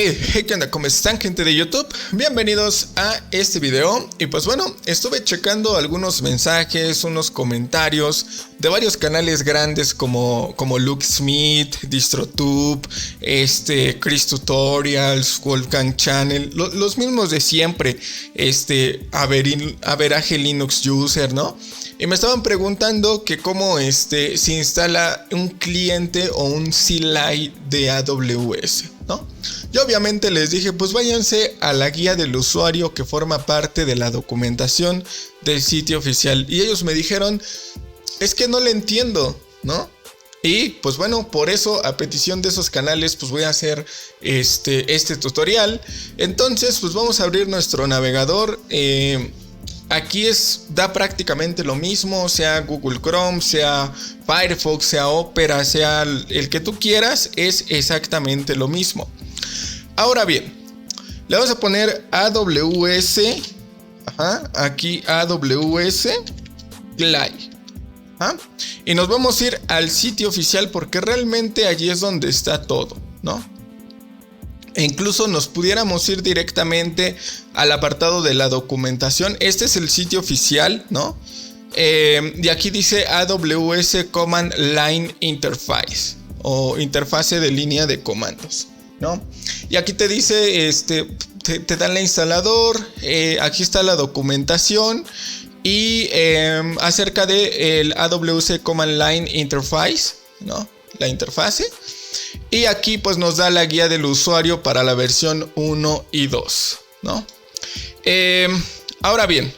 ¿Qué onda? ¿Cómo están, gente de YouTube? Bienvenidos a este video. Y pues bueno, estuve checando algunos mensajes, unos comentarios de varios canales grandes como Luke Smith, DistroTube, Chris Tutorials, Wolfgang Channel, los mismos de siempre, Averaje Linux User, ¿no? Y me estaban preguntando que cómo se instala un cliente o un CLI de AWS, ¿no? Yo obviamente les dije, pues váyanse a la guía del usuario que forma parte de la documentación del sitio oficial. Y ellos me dijeron, es que no le entiendo, ¿no? Y pues bueno, por eso a petición de esos canales pues voy a hacer este tutorial. Entonces pues vamos a abrir nuestro navegador. Aquí da prácticamente lo mismo, sea Google Chrome, sea Firefox, sea Opera, sea el que tú quieras, es exactamente lo mismo. Ahora bien, le vamos a poner AWS, aquí AWS CLI, y nos vamos a ir al sitio oficial porque realmente allí es donde está todo, ¿no? E incluso nos pudiéramos ir directamente al apartado de la documentación. Este es el sitio oficial, ¿no? Y aquí dice AWS Command Line Interface o interfase de línea de comandos, ¿no? Y aquí te dice, te dan la instalador, aquí está la documentación y acerca de el AWS Command Line Interface, ¿no? La interfase. Y aquí pues nos da la guía del usuario para la versión 1 y 2, ¿no? Ahora bien,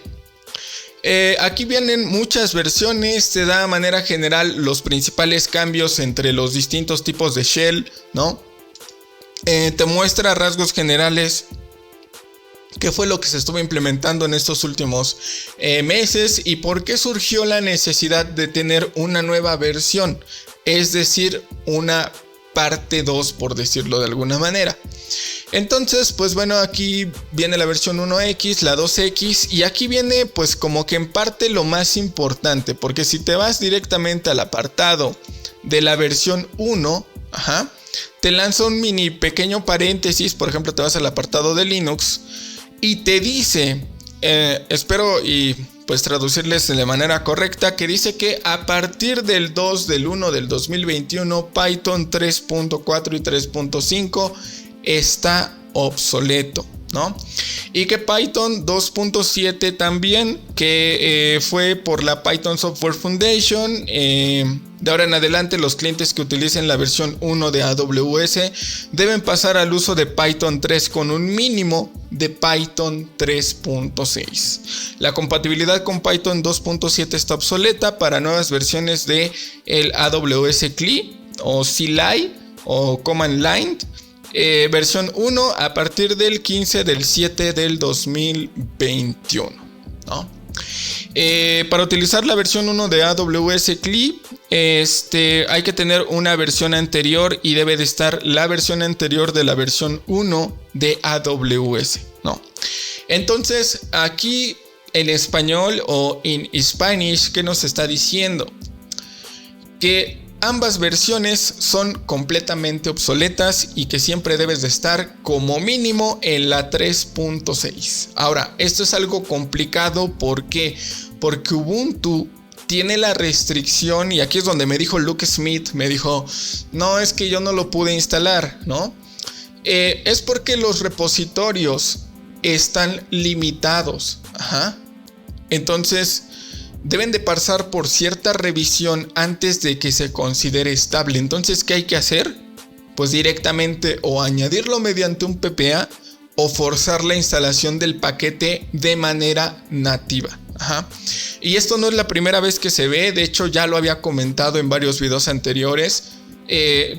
aquí vienen muchas versiones, te da de manera general los principales cambios entre los distintos tipos de shell, ¿no? Te muestra rasgos generales qué fue lo que se estuvo implementando en estos últimos meses y por qué surgió la necesidad de tener una nueva versión, es decir, una parte 2, por decirlo de alguna manera. Entonces, pues bueno, aquí viene la versión 1X, la 2X, y aquí viene pues como que en parte lo más importante, porque si te vas directamente al apartado de la versión 1, te lanza un mini pequeño paréntesis. Por ejemplo, te vas al apartado de Linux y te dice, espero y pues traducirles de manera correcta, que dice que a partir del 2 del 1 del 2021 Python 3.4 y 3.5 está obsoleto, ¿no? Y que Python 2.7 también, que fue por la Python Software Foundation. De ahora en adelante los clientes que utilicen la versión 1 de AWS deben pasar al uso de Python 3 con un mínimo de Python 3.6. La compatibilidad con Python 2.7 está obsoleta para nuevas versiones de el AWS CLI o CLI o Command Line. Versión 1 a partir del 15 del 7 del 2021, ¿no? Para utilizar la versión 1 de AWS CLI, hay que tener una versión anterior y debe de estar la versión anterior de la versión 1 de AWS, ¿no? Entonces, aquí en español o en Spanish, ¿qué nos está diciendo? Que ambas versiones son completamente obsoletas y que siempre debes de estar como mínimo en la 3.6. Ahora, esto es algo complicado. ¿Por qué? Porque Ubuntu tiene la restricción, y aquí es donde me dijo Luke Smith, me dijo, no, es que yo no lo pude instalar, ¿no? Es porque los repositorios están limitados. Entonces deben de pasar por cierta revisión antes de que se considere estable. Entonces, ¿qué hay que hacer? Pues directamente o añadirlo mediante un PPA o forzar la instalación del paquete de manera nativa. Y esto no es la primera vez que se ve. De hecho, ya lo había comentado en varios videos anteriores,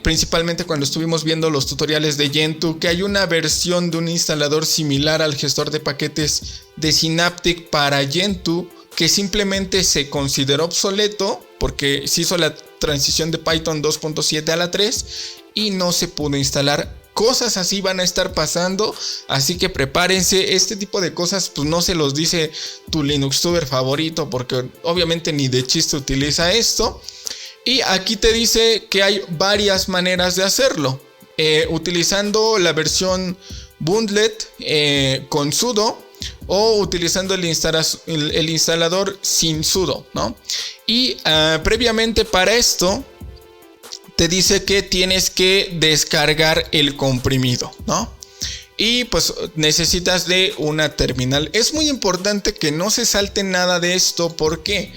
principalmente cuando estuvimos viendo los tutoriales de Gentoo, que hay una versión de un instalador similar al gestor de paquetes de Synaptic para Gentoo que simplemente se consideró obsoleto porque se hizo la transición de Python 2.7 a la 3 y no se pudo instalar. Cosas así van a estar pasando, así que prepárense. Este tipo de cosas pues no se los dice tu Linuxtuber favorito, porque obviamente ni de chiste utiliza esto. Y aquí te dice que hay varias maneras de hacerlo. utilizando la versión bundled con sudo o utilizando el instalador sin sudo, ¿no? Y previamente para esto te dice que tienes que descargar el comprimido, ¿no? Y pues necesitas de una terminal. Es muy importante que no se salte nada de esto. ¿Por qué?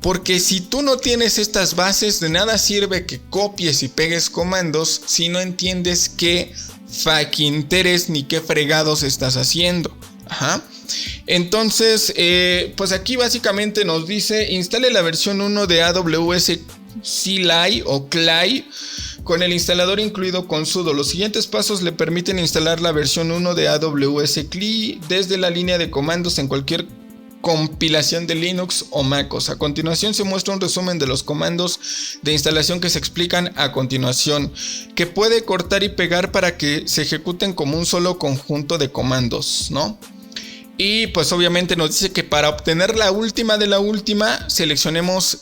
Porque si tú no tienes estas bases, de nada sirve que copies y pegues comandos si no entiendes qué fucking interés ni qué fregados estás haciendo. Ajá. Entonces, pues aquí básicamente nos dice: instale la versión 1 de AWS CLI o CLI con el instalador incluido con sudo. Los siguientes pasos le permiten instalar la versión 1 de AWS CLI desde la línea de comandos en cualquier compilación de Linux o MacOS. A continuación se muestra un resumen de los comandos de instalación que se explican a continuación, que puede cortar y pegar para que se ejecuten como un solo conjunto de comandos, ¿no? Y pues obviamente nos dice que para obtener la última de la última, seleccionemos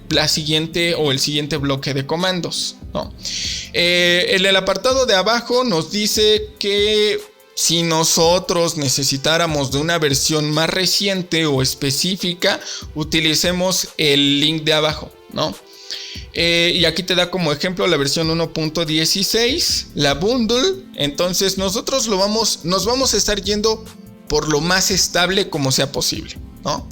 la siguiente o el siguiente bloque de comandos, ¿no? En el apartado de abajo nos dice que si nosotros necesitáramos de una versión más reciente o específica, utilicemos el link de abajo, ¿no? Y aquí te da como ejemplo la versión 1.16, la bundle. Entonces nosotros nos vamos a estar yendo por lo más estable como sea posible, ¿no?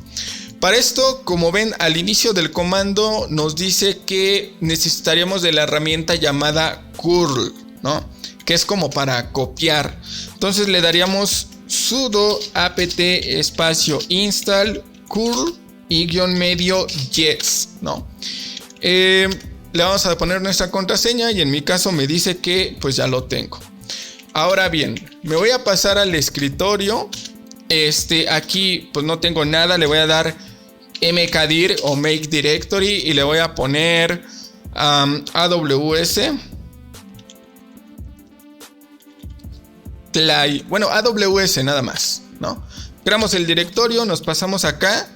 Para esto, como ven, al inicio del comando nos dice que necesitaríamos de la herramienta llamada curl, ¿no? Que es como para copiar. Entonces le daríamos sudo apt espacio install curl y _ yes, ¿no? Le vamos a poner nuestra contraseña y en mi caso me dice que pues ya lo tengo. Ahora bien, me voy a pasar al escritorio. Aquí pues no tengo nada. Le voy a dar mkdir o make directory y le voy a poner AWS CLI. Bueno, AWS nada más, ¿no? Creamos el directorio, nos pasamos acá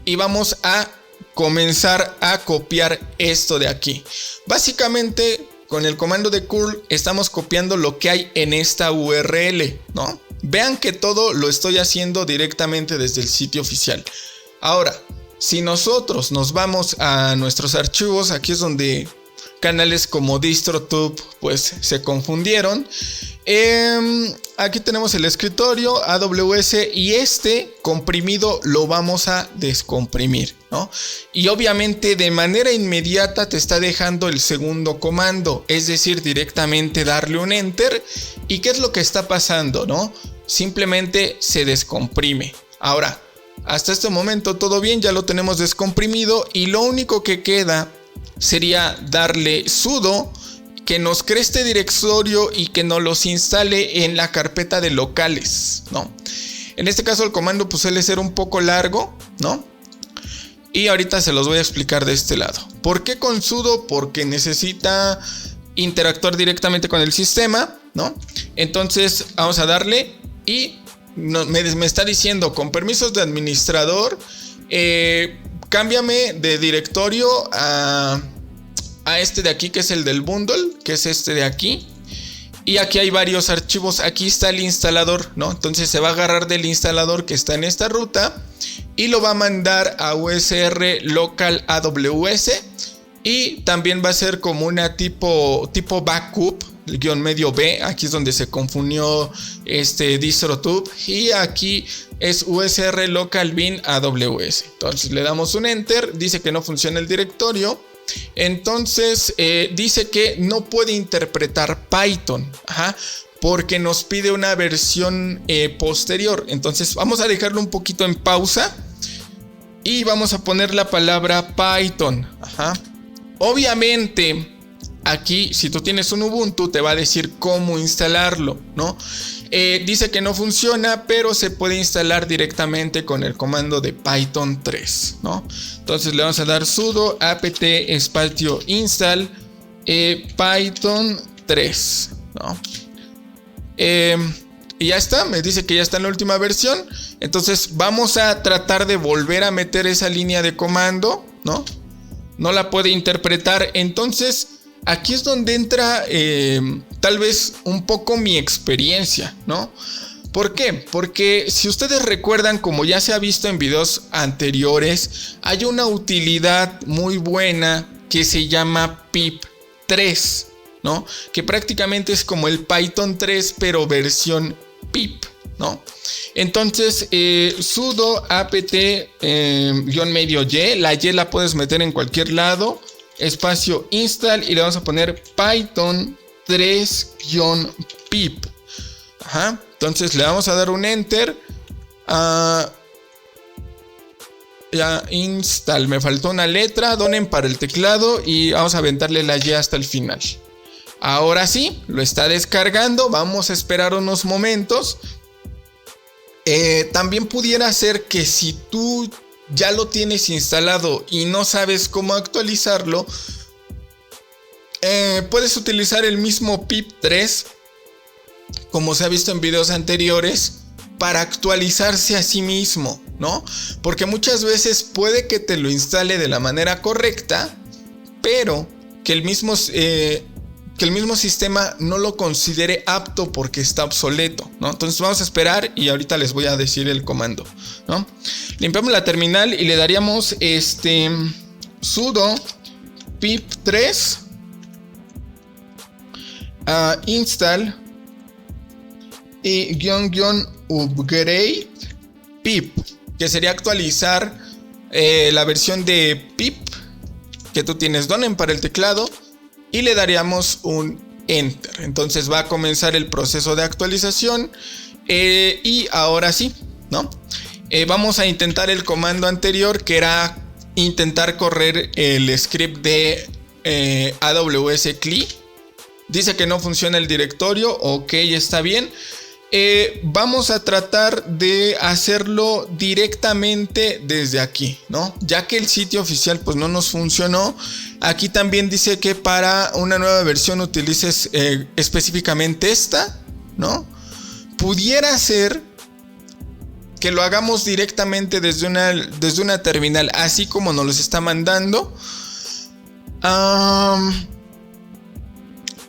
y vamos a comenzar a copiar esto de aquí. Básicamente, con el comando de curl estamos copiando lo que hay en esta URL, ¿no? Vean que todo lo estoy haciendo directamente desde el sitio oficial. Ahora, si nosotros nos vamos a nuestros archivos, aquí es donde canales como DistroTube pues se confundieron. Aquí tenemos el escritorio AWS y este comprimido lo vamos a descomprimir, ¿no? Y obviamente de manera inmediata te está dejando el segundo comando, es decir, directamente darle un enter. ¿Y qué es lo que está pasando, no? Simplemente se descomprime. Ahora, hasta este momento todo bien, ya lo tenemos descomprimido y lo único que queda sería darle sudo, que nos cree este directorio y que nos los instale en la carpeta de locales, ¿no? En este caso el comando pues suele ser un poco largo, ¿no? Y ahorita se los voy a explicar de este lado. ¿Por qué con sudo? Porque necesita interactuar directamente con el sistema, ¿no? Entonces vamos a darle y me está diciendo con permisos de administrador, cámbiame de directorio a este de aquí, que es el del bundle, que es este de aquí. Y aquí hay varios archivos. Aquí está el instalador, ¿no? Entonces se va a agarrar del instalador que está en esta ruta y lo va a mandar a usr local AWS. Y también va a ser como una tipo backup, el -B. Aquí es donde se confundió DistroTube. Y aquí es usr local bin AWS. Entonces le damos un enter. Dice que no funciona el directorio. Entonces dice que no puede interpretar Python, porque nos pide una versión posterior. Entonces vamos a dejarlo un poquito en pausa y vamos a poner la palabra Python. Obviamente aquí, si tú tienes un Ubuntu, te va a decir cómo instalarlo, ¿no? Dice que no funciona, pero se puede instalar directamente con el comando de Python 3, ¿no? Entonces le vamos a dar sudo apt espacio install Python 3, ¿no? Y ya está, me dice que ya está en la última versión. Entonces vamos a tratar de volver a meter esa línea de comando, ¿no? No la puede interpretar. Entonces aquí es donde entra tal vez un poco mi experiencia, ¿no? ¿Por qué? Porque si ustedes recuerdan, como ya se ha visto en videos anteriores, hay una utilidad muy buena que se llama pip3, ¿no? Que prácticamente es como el Python 3 pero versión pip, ¿no? Entonces sudo apt -medio y, la y la puedes meter en cualquier lado, espacio install y le vamos a poner Python 3-pip. Ajá. Entonces le vamos a dar un enter. Ya install, me faltó una letra, donen para el teclado y vamos a aventarle la y hasta el final. Ahora sí, lo está descargando, vamos a esperar unos momentos. También pudiera ser que si tú ya lo tienes instalado y no sabes cómo actualizarlo, puedes utilizar el mismo pip3, como se ha visto en videos anteriores, para actualizarse a sí mismo, ¿no? Porque muchas veces puede que te lo instale de la manera correcta, pero que el mismo sistema no lo considere apto porque está obsoleto, ¿no? Entonces vamos a esperar y ahorita les voy a decir el comando, ¿no? Limpiamos la terminal y le daríamos sudo pip3 install y upgrade pip, que sería actualizar la versión de pip que tú tienes, donen para el teclado, y le daríamos un enter. Entonces va a comenzar el proceso de actualización y ahora sí, ¿no? Vamos a intentar el comando anterior, que era intentar correr el script de AWS CLI. Dice que no funciona el directorio. Ok, está bien. Vamos a tratar de hacerlo directamente desde aquí, ¿no? Ya que el sitio oficial pues no nos funcionó. Aquí también dice que para una nueva versión utilices específicamente esta, ¿no? Pudiera ser que lo hagamos directamente desde una terminal, así como nos los está mandando.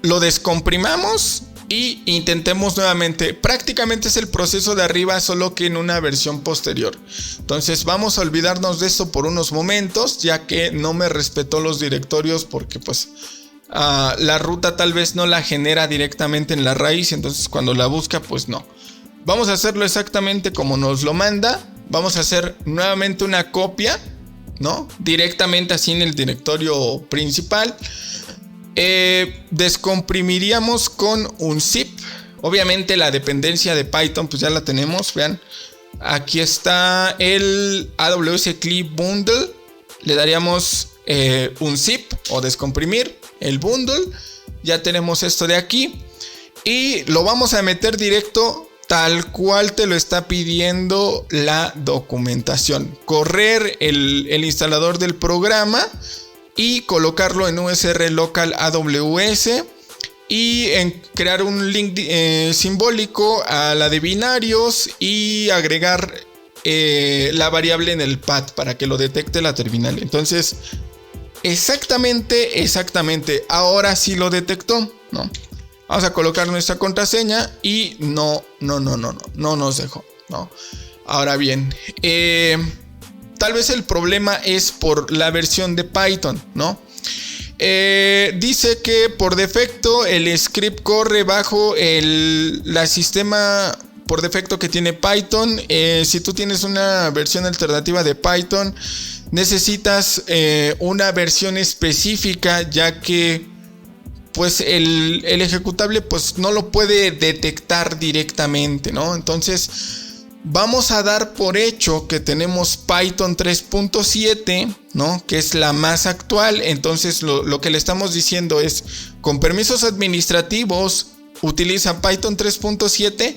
Lo descomprimamos y intentemos nuevamente. Prácticamente es el proceso de arriba, solo que en una versión posterior. Entonces vamos a olvidarnos de esto por unos momentos, ya que no me respetó los directorios, porque pues la ruta tal vez no la genera directamente en la raíz. Entonces cuando la busca pues no. Vamos a hacerlo exactamente como nos lo manda. Vamos a hacer nuevamente una copia, ¿no? Directamente así en el directorio principal. Descomprimiríamos con un zip. Obviamente la dependencia de Python pues ya la tenemos. Vean, aquí está el AWS CLI Bundle. Le daríamos un zip o descomprimir el bundle. Ya tenemos esto de aquí y lo vamos a meter directo tal cual te lo está pidiendo la documentación. Correr el instalador del programa y colocarlo en USR local AWS y crear un link simbólico a la de binarios y agregar la variable en el path para que lo detecte la terminal. Entonces exactamente, ahora sí lo detectó, ¿no? Vamos a colocar nuestra contraseña y no nos dejó, ¿no? Ahora bien, tal vez el problema es por la versión de Python, ¿no? Dice que por defecto el script corre bajo la sistema por defecto que tiene Python. Si tú tienes una versión alternativa de Python, necesitas una versión específica, ya que pues el ejecutable pues no lo puede detectar directamente, ¿no? Entonces vamos a dar por hecho que tenemos Python 3.7, ¿no? Que es la más actual. Entonces lo que le estamos diciendo es, con permisos administrativos, utiliza Python 3.7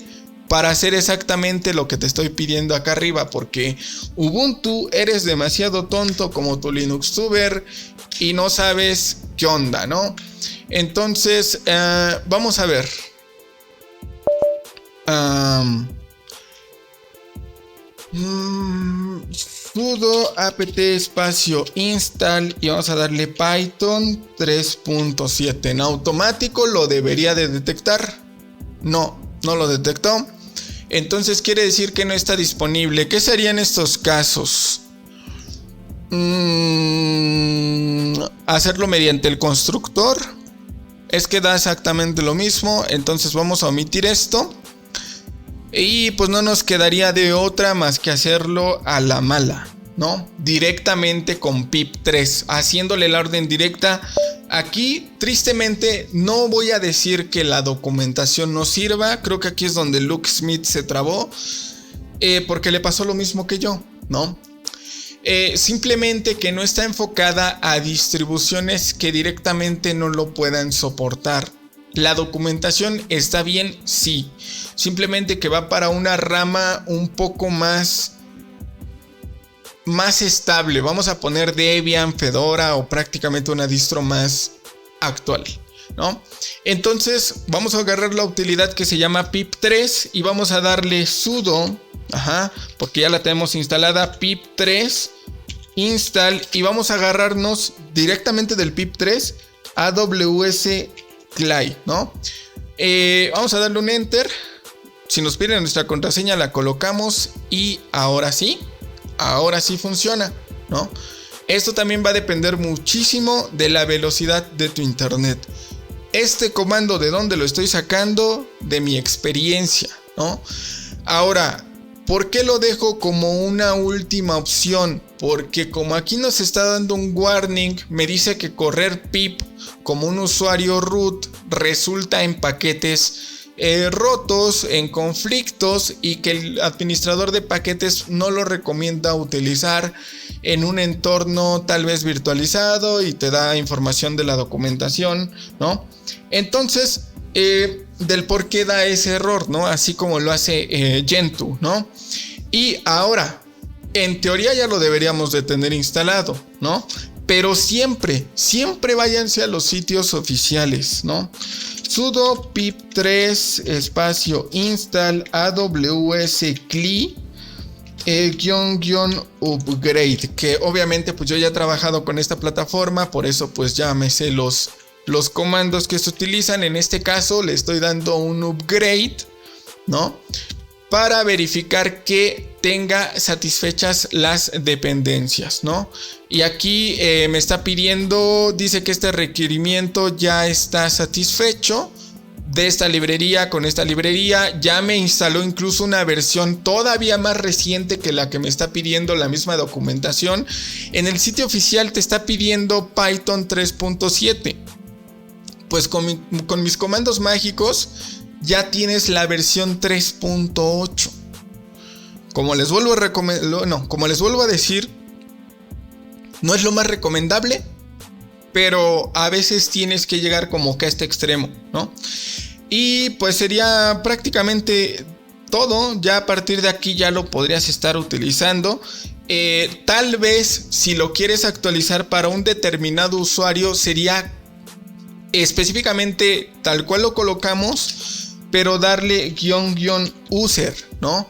para hacer exactamente lo que te estoy pidiendo acá arriba, porque Ubuntu eres demasiado tonto como tu LinuxTuber y no sabes qué onda, ¿no? Entonces vamos a ver. sudo apt espacio install y vamos a darle Python 3.7. En automático lo debería de detectar. No lo detectó. Entonces quiere decir que no está disponible. ¿Qué serían estos casos? Hacerlo mediante el constructor. Es que da exactamente lo mismo. Entonces vamos a omitir esto. Y pues no nos quedaría de otra más que hacerlo a la mala, ¿no? Directamente con pip3, haciéndole la orden directa. Aquí, tristemente, no voy a decir que la documentación no sirva. Creo que aquí es donde Luke Smith se trabó. Porque le pasó lo mismo que yo, ¿no? Simplemente que no está enfocada a distribuciones que directamente no lo puedan soportar. La documentación está bien, sí. Simplemente que va para una rama un poco más estable. Vamos a poner Debian, Fedora o prácticamente una distro más actual, ¿no? Entonces vamos a agarrar la utilidad que se llama pip3 y vamos a darle sudo, porque ya la tenemos instalada, pip3 install, y vamos a agarrarnos directamente del pip3 AWS CLI, ¿no? Vamos a darle un enter. Si nos piden nuestra contraseña la colocamos y ahora sí funciona, ¿no? Esto también va a depender muchísimo de la velocidad de tu internet. Este comando, ¿de dónde lo estoy sacando? De mi experiencia, ¿no? Ahora, ¿por qué lo dejo como una última opción? Porque como aquí nos está dando un warning, me dice que correr pip como un usuario root resulta en paquetes rotos, en conflictos, y que el administrador de paquetes no lo recomienda utilizar en un entorno tal vez virtualizado, y te da información de la documentación, ¿no? Entonces, del por qué da ese error, ¿no? Así como lo hace Gentoo, ¿no? Y ahora, en teoría ya lo deberíamos de tener instalado, ¿no? Pero siempre váyanse a los sitios oficiales, ¿no? Sudo pip3 espacio install AWS CLI --upgrade, que obviamente pues yo ya he trabajado con esta plataforma, por eso pues ya me sé los comandos que se utilizan. En este caso le estoy dando un upgrade, ¿no? Para verificar que tenga satisfechas las dependencias, ¿no? Y aquí me está pidiendo, dice que este requerimiento ya está satisfecho de esta librería. Con esta librería ya me instaló incluso una versión todavía más reciente que la que me está pidiendo la misma documentación. En el sitio oficial te está pidiendo Python 3.7. Pues con mis comandos mágicos ya tienes la versión 3.8. Como les vuelvo a decir, no es lo más recomendable, pero a veces tienes que llegar como que a este extremo, ¿no? Y pues sería prácticamente todo. Ya a partir de aquí ya lo podrías estar utilizando. Tal vez si lo quieres actualizar para un determinado usuario, sería específicamente tal cual lo colocamos, pero darle --user, ¿no?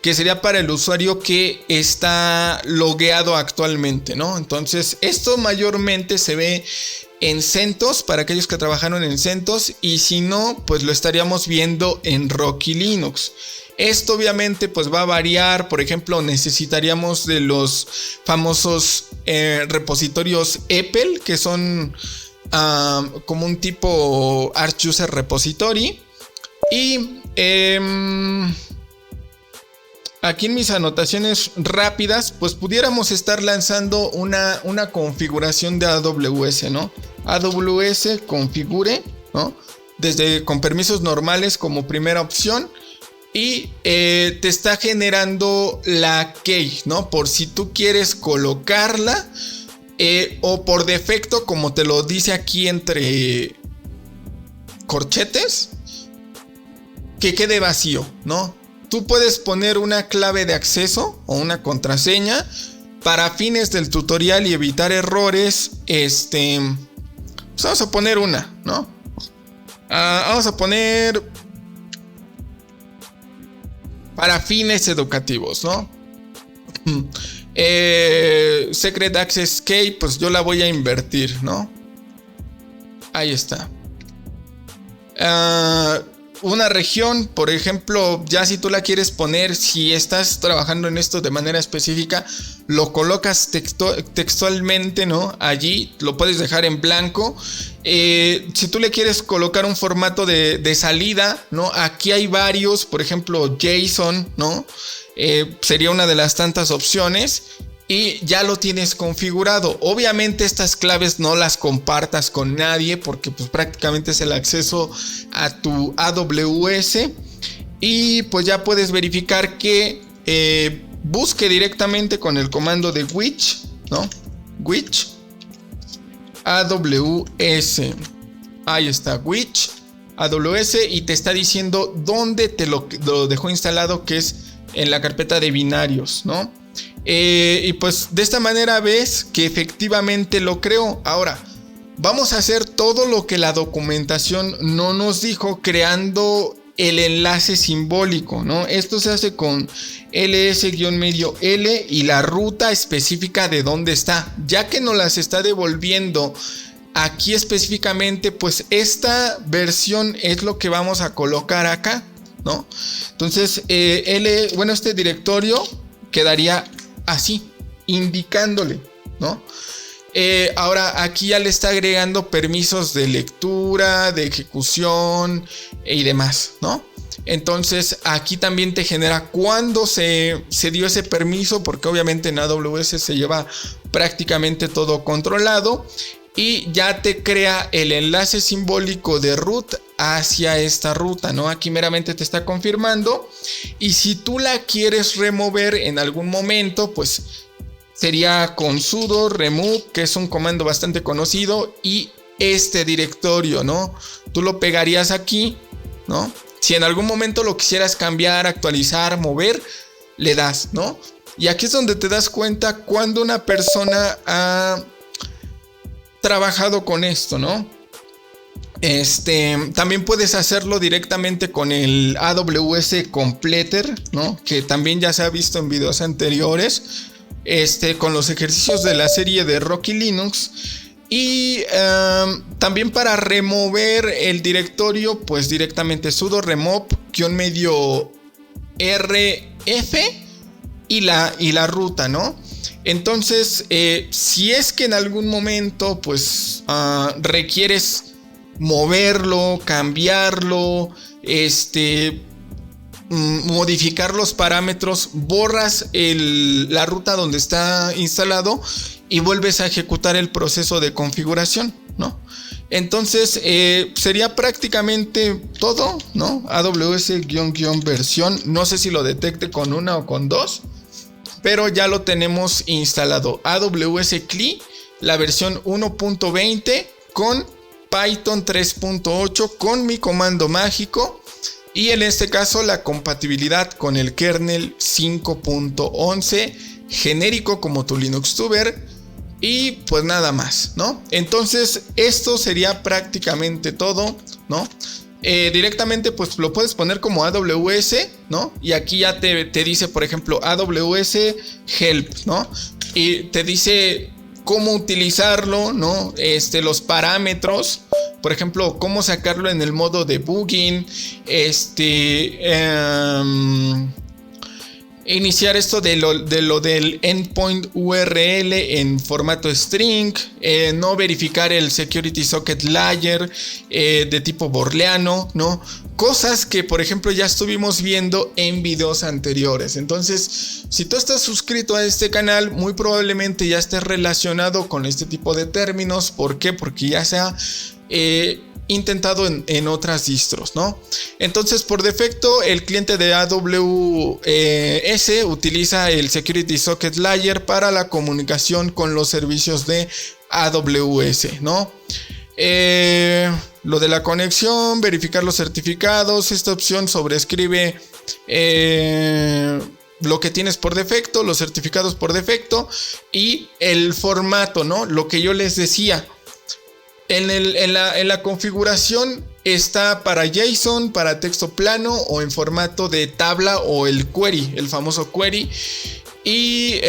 Que sería para el usuario que está logueado actualmente, ¿no? Entonces esto mayormente se ve en CentOS, para aquellos que trabajaron en CentOS, y si no, pues lo estaríamos viendo en Rocky Linux. Esto obviamente pues va a variar. Por ejemplo, necesitaríamos de los famosos repositorios EPEL, que son como un tipo Arch User Repository. Y aquí en mis anotaciones rápidas, pues pudiéramos estar lanzando una configuración de AWS, ¿no? AWS configure, ¿no? Desde con permisos normales como primera opción. Y te está generando la key, ¿no? Por si tú quieres colocarla. O por defecto, como te lo dice aquí entre corchetes, que quede vacío, ¿no? Tú puedes poner una clave de acceso o una contraseña para fines del tutorial y evitar errores. Pues vamos a poner una, ¿no? Vamos a poner para fines educativos, ¿no? Secret Access Key, pues yo la voy a invertir, ¿no? Ahí está. Una región, por ejemplo, ya si tú la quieres poner, si estás trabajando en esto de manera específica, lo colocas textualmente, ¿no? Allí lo puedes dejar en blanco. Si tú le quieres colocar un formato de salida, ¿no? Aquí hay varios, por ejemplo, JSON, ¿no? Sería una de las tantas opciones. Y ya lo tienes configurado. Obviamente estas claves no las compartas con nadie, porque pues prácticamente es el acceso a tu AWS. Y pues ya puedes verificar que busque directamente con el comando de which, ¿no? Which AWS. Ahí está, which AWS, y te está diciendo dónde te lo dejó instalado, que es en la carpeta de binarios, ¿no? Y pues de esta manera ves que efectivamente lo creó. Ahora vamos a hacer todo lo que la documentación no nos dijo, creando el enlace simbólico, ¿no? Esto se hace con ls-l y la ruta específica de dónde está, ya que nos las está devolviendo aquí específicamente, pues esta versión es lo que vamos a colocar acá, ¿no? Entonces este directorio quedaría así, indicándole, ¿no? Ahora aquí ya le está agregando permisos de lectura, de ejecución y demás, ¿no? Entonces aquí también te genera cuándo se dio ese permiso, porque obviamente en AWS se lleva prácticamente todo controlado, y ya te crea el enlace simbólico de root hacia esta ruta, ¿no? Aquí meramente te está confirmando, y si tú la quieres remover en algún momento, pues sería con sudo remove, que es un comando bastante conocido, y este directorio, ¿no? Tú lo pegarías aquí, ¿no? Si en algún momento lo quisieras cambiar, actualizar, mover, le das, ¿no? Y aquí es donde te das cuenta cuando una persona ha trabajado con esto, ¿no? También puedes hacerlo directamente con el AWS Completer, ¿no? Que también ya se ha visto en videos anteriores, con los ejercicios de la serie de Rocky Linux. Y también para remover el directorio, pues directamente sudo remove -rf y la ruta, ¿no? Entonces, si es que en algún momento pues requieres moverlo, cambiarlo, modificar los parámetros, borras la ruta donde está instalado y vuelves a ejecutar el proceso de configuración, ¿no? Entonces sería prácticamente todo, ¿no? AWS-versión, no sé si lo detecte con una o con dos, pero ya lo tenemos instalado. AWS CLI, la versión 1.20 con Python 3.8 con mi comando mágico, y en este caso la compatibilidad con el kernel 5.11 genérico como tu Linux Tuber, y pues nada más, ¿no? Entonces esto sería prácticamente todo, ¿no? Directamente pues lo puedes poner como AWS, ¿no? Y aquí ya te dice, por ejemplo, AWS Help, ¿no? Y te dice cómo utilizarlo, ¿no? Los parámetros, por ejemplo, cómo sacarlo en el modo debugging, iniciar esto de lo del endpoint URL en formato string, no verificar el security socket layer de tipo booleano, ¿no? Cosas que, por ejemplo, ya estuvimos viendo en videos anteriores. Entonces, si tú estás suscrito a este canal, muy probablemente ya estés relacionado con este tipo de términos. ¿Por qué? Porque ya se ha intentado en otras distros, ¿no? Entonces, por defecto, el cliente de AWS utiliza el Security Socket Layer para la comunicación con los servicios de AWS, ¿no? Lo de la conexión, verificar los certificados, esta opción sobrescribe lo que tienes por defecto, los certificados por defecto y el formato, ¿no? Lo que yo les decía. En la configuración está para JSON, para texto plano o en formato de tabla o el query, el famoso query. Y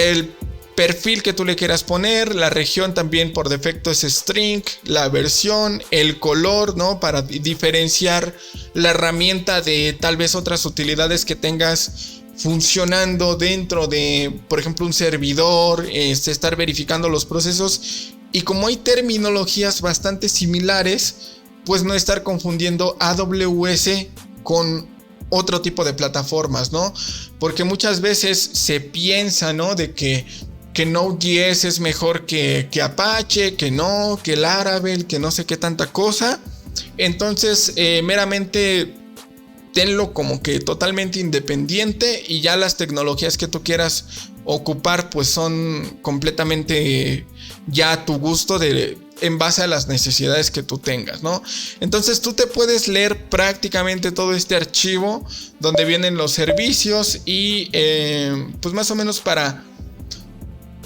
perfil que tú le quieras poner, la región también por defecto es string, la versión, el color, ¿no? Para diferenciar la herramienta de tal vez otras utilidades que tengas funcionando dentro de, por ejemplo, un servidor, estar verificando los procesos. Y como hay terminologías bastante similares, pues no estar confundiendo AWS con otro tipo de plataformas, ¿no? Porque muchas veces se piensa, ¿no? De que Node.js es mejor que Apache, que Laravel, que no sé qué tanta cosa. Entonces, meramente tenlo como que totalmente independiente, y ya las tecnologías que tú quieras ocupar pues son completamente ya a tu gusto en base a las necesidades que tú tengas, ¿no? Entonces tú te puedes leer prácticamente todo este archivo donde vienen los servicios y pues más o menos para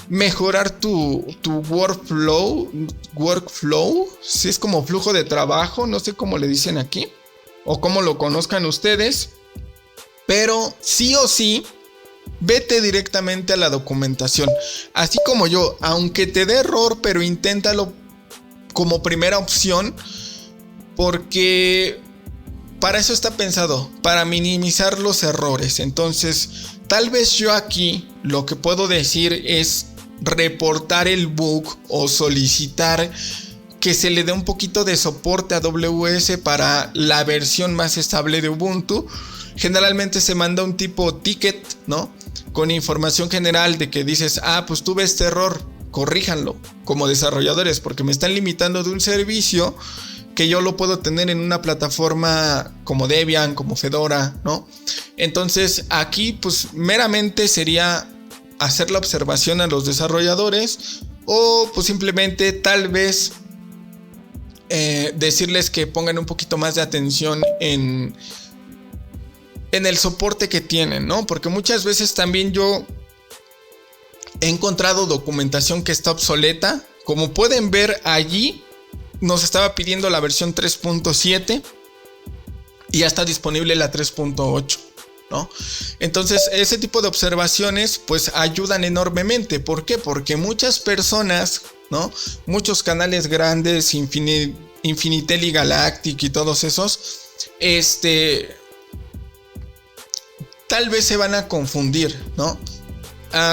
mejorar tu workflow, si es como flujo de trabajo, no sé cómo le dicen aquí o cómo lo conozcan ustedes, pero sí o sí vete directamente a la documentación, así como yo, aunque te dé error, pero inténtalo como primera opción, porque para eso está pensado, para minimizar los errores. Entonces, tal vez yo aquí lo que puedo decir es reportar el bug o solicitar que se le dé un poquito de soporte a AWS para la versión más estable de Ubuntu. Generalmente se manda un tipo ticket, ¿no? Con información general de que dices, pues tuve este error, corríjanlo como desarrolladores, porque me están limitando de un servicio que yo lo puedo tener en una plataforma como Debian, como Fedora, ¿no? Entonces aquí pues meramente sería hacer la observación a los desarrolladores, o pues simplemente tal vez decirles que pongan un poquito más de atención en el soporte que tienen, ¿no? Porque muchas veces también yo he encontrado documentación que está obsoleta. Como pueden ver allí, nos estaba pidiendo la versión 3.7 y ya está disponible la 3.8, ¿no? Entonces ese tipo de observaciones pues ayudan enormemente. ¿Por qué? Porque muchas personas, ¿no? Muchos canales grandes, Infinitel y Galactic y todos esos, tal vez se van a confundir, ¿no?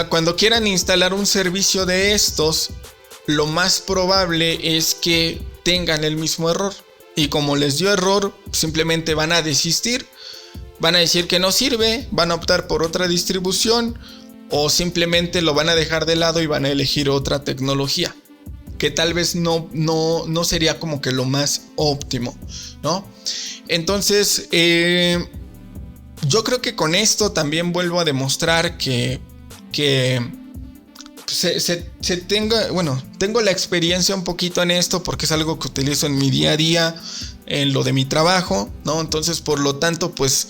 Cuando quieran instalar un servicio de estos, lo más probable es que tengan el mismo error. Y como les dio error, simplemente van a desistir, van a decir que no sirve, van a optar por otra distribución, o simplemente lo van a dejar de lado y van a elegir otra tecnología, que tal vez no sería como que lo más óptimo, ¿no? Entonces, yo creo que con esto también vuelvo a demostrar que tengo la experiencia un poquito en esto, porque es algo que utilizo en mi día a día, en lo de mi trabajo, ¿no? Entonces, por lo tanto, pues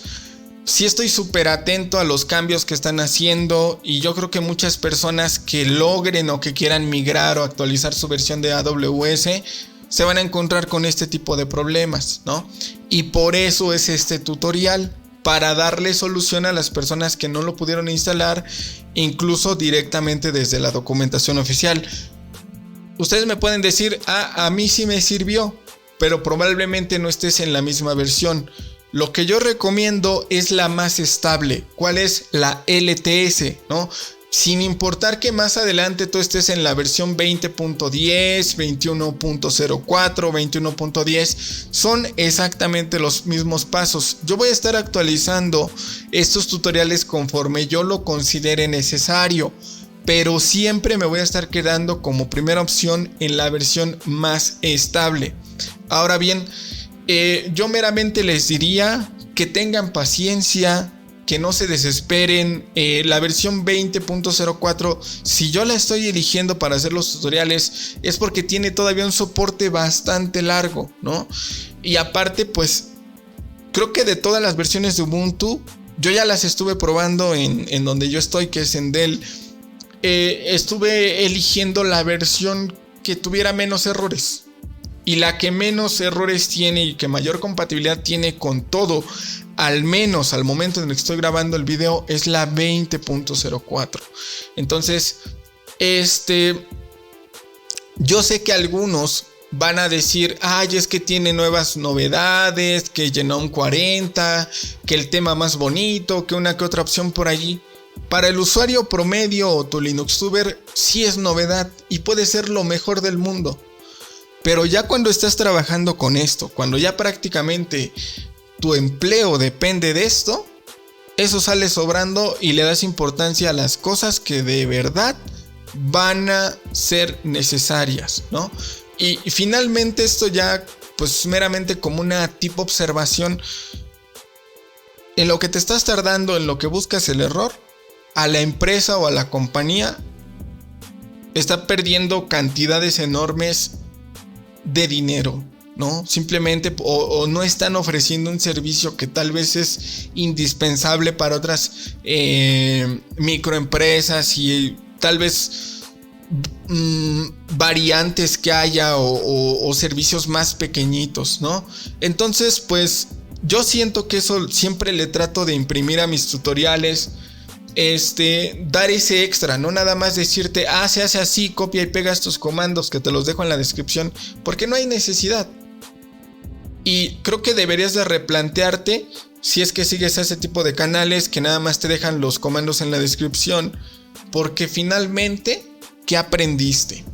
sí estoy súper atento a los cambios que están haciendo, y yo creo que muchas personas que logren o que quieran migrar o actualizar su versión de AWS se van a encontrar con este tipo de problemas, ¿no? Y por eso es este tutorial, para darle solución a las personas que no lo pudieron instalar, incluso directamente desde la documentación oficial. Ustedes me pueden decir, a mí sí me sirvió, pero probablemente no estés en la misma versión. Lo que yo recomiendo es la más estable. ¿Cuál es? La LTS, ¿no? Sin importar que más adelante tú estés en la versión 20.10, 21.04, 21.10, son exactamente los mismos pasos. Yo voy a estar actualizando estos tutoriales conforme yo lo considere necesario, pero siempre me voy a estar quedando como primera opción en la versión más estable. Ahora bien, yo meramente les diría que tengan paciencia, que no se desesperen. La versión 20.04, si yo la estoy eligiendo para hacer los tutoriales, es porque tiene todavía un soporte bastante largo, ¿no? Y aparte, pues, creo que de todas las versiones de Ubuntu, yo ya las estuve probando en donde yo estoy, que es en Dell. Estuve eligiendo la versión que tuviera menos errores. Y la que menos errores tiene y que mayor compatibilidad tiene con todo, al menos al momento en el que estoy grabando el video, es la 20.04. Entonces, Yo sé que algunos van a decir, ay, es que tiene nuevas novedades, que Genome 40, que el tema más bonito, que una que otra opción por allí. Para el usuario promedio o tu Linuxtuber sí es novedad y puede ser lo mejor del mundo. Pero ya cuando estás trabajando con esto, cuando ya prácticamente tu empleo depende de esto, eso sale sobrando y le das importancia a las cosas que de verdad van a ser necesarias, ¿no? Y finalmente esto ya pues meramente como una tipo observación. En lo que te estás tardando, en lo que buscas el error, a la empresa o a la compañía está perdiendo cantidades enormes de dinero, ¿no? Simplemente o no están ofreciendo un servicio que tal vez es indispensable para otras microempresas y tal vez variantes que haya o servicios más pequeñitos, ¿no? Entonces, pues yo siento que eso siempre le trato de imprimir a mis tutoriales. Dar ese extra, no nada más decirte, se hace así, copia y pega estos comandos que te los dejo en la descripción, porque no hay necesidad. Y creo que deberías de replantearte si es que sigues a ese tipo de canales que nada más te dejan los comandos en la descripción, porque finalmente, ¿qué aprendiste?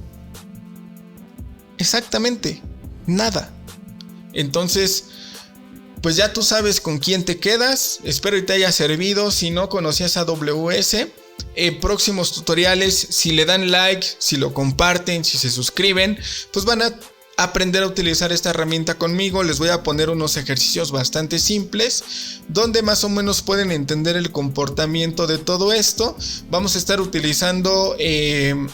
Exactamente, nada. Entonces, pues ya tú sabes con quién te quedas. Espero que te haya servido. Si no conocías AWS, próximos tutoriales, si le dan like, si lo comparten, si se suscriben, pues van a aprender a utilizar esta herramienta conmigo. Les voy a poner unos ejercicios bastante simples donde más o menos pueden entender el comportamiento de todo esto. Vamos a estar utilizando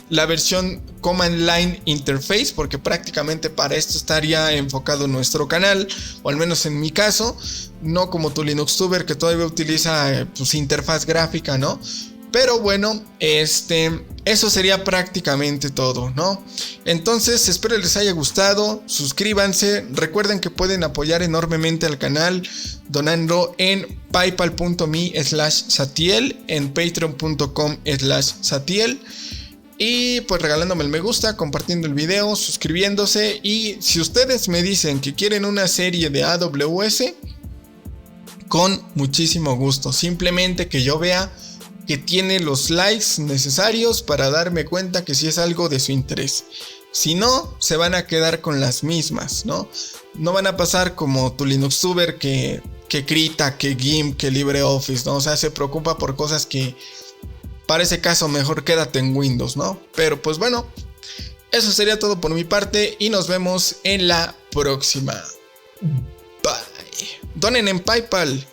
la versión Command Line Interface, porque prácticamente para esto estaría enfocado nuestro canal, o al menos en mi caso, no como tu Linuxtuber que todavía utiliza su interfaz gráfica, ¿no? Pero bueno, eso sería prácticamente todo, ¿no? Entonces, espero les haya gustado. Suscríbanse. Recuerden que pueden apoyar enormemente al canal donando en paypal.me/Satiel, en patreon.com/Satiel. Y pues regalándome el me gusta, compartiendo el video, suscribiéndose. Y si ustedes me dicen que quieren una serie de AWS, con muchísimo gusto. Simplemente que yo vea que tiene los likes necesarios para darme cuenta que sí es algo de su interés. Si no, se van a quedar con las mismas, ¿no? No van a pasar como tu Linuxtuber que Krita, que GIMP, que LibreOffice, ¿no? O sea, se preocupa por cosas que para ese caso mejor quédate en Windows, ¿no? Pero pues bueno, eso sería todo por mi parte y nos vemos en la próxima. Bye. Donen en PayPal.